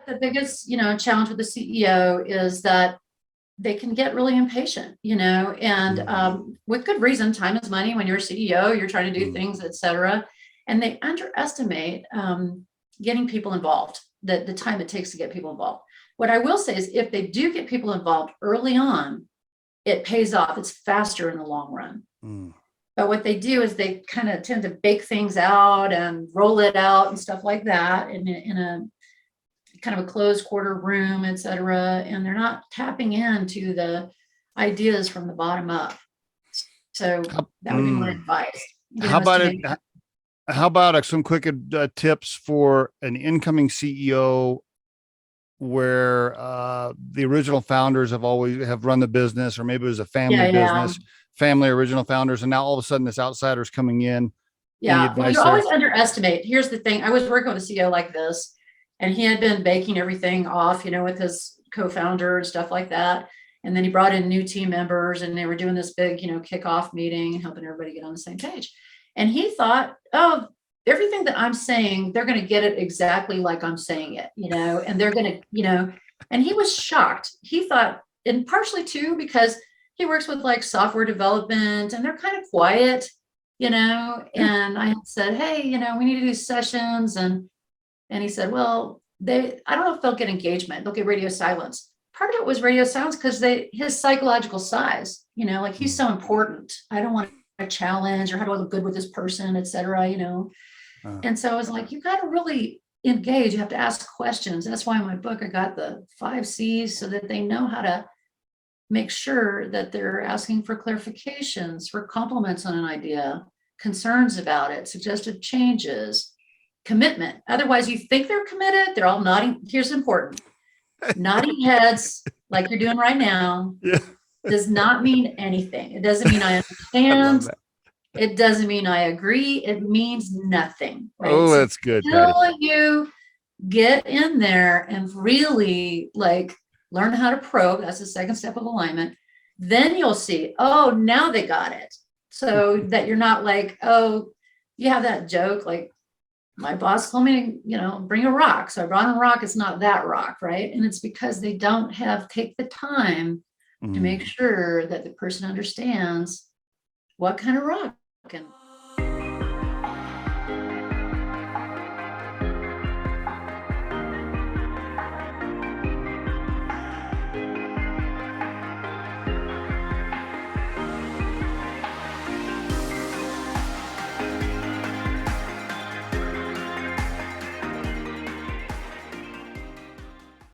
the biggest, challenge with the CEO is that they can get really impatient, and with good reason. Time is money. When you're a CEO, you're trying to do things, et cetera. And they underestimate getting people involved, the time it takes to get people involved. What I will say is if they do get people involved early on, it pays off. It's faster in the long run. But what they do is they kind of tend to bake things out and roll it out and stuff like that in a kind of a closed quarter room, et cetera. And they're not tapping into the ideas from the bottom up. So that would be my advice. How about some quick tips for an incoming CEO where the original founders have run the business, or maybe it was a family business, family original founders, and now all of a sudden this outsider's coming in. Yeah, well, you always underestimate. Here's the thing. I was working with a CEO like this, and he had been baking everything off, with his co-founder and stuff like that. And then he brought in new team members, and they were doing this big, kickoff meeting and helping everybody get on the same page. And he thought, oh, everything that I'm saying, they're going to get it exactly like I'm saying it, and they're going to, and he was shocked. He thought, and partially too, because he works with like software development and they're kind of quiet, and I had said, hey, we need to do sessions. And he said, well, I don't know if they'll get engagement. They'll get radio silence. Part of it was radio silence because his psychological size, like he's so important. I don't want to challenge, or how do I look good with this person, et cetera, And so I was like, you got to really engage. You have to ask questions. That's why in my book, I got the 5 C's so that they know how to make sure that they're asking for clarifications, for compliments on an idea, concerns about it, suggested changes, commitment. Otherwise, you think they're committed. They're all nodding. Here's important. Nodding heads like you're doing right now does not mean anything. It doesn't mean I understand. It doesn't mean I agree. It means nothing. Right? Oh, that's good. Until you get in there and really learn how to probe, that's the second step of alignment. Then you'll see, oh, now they got it. So that you're not like, oh, you have that joke, like my boss told me, bring a rock. So I brought a rock. It's not that rock, right? And it's because they don't take the time to make sure that the person understands what kind of rock. And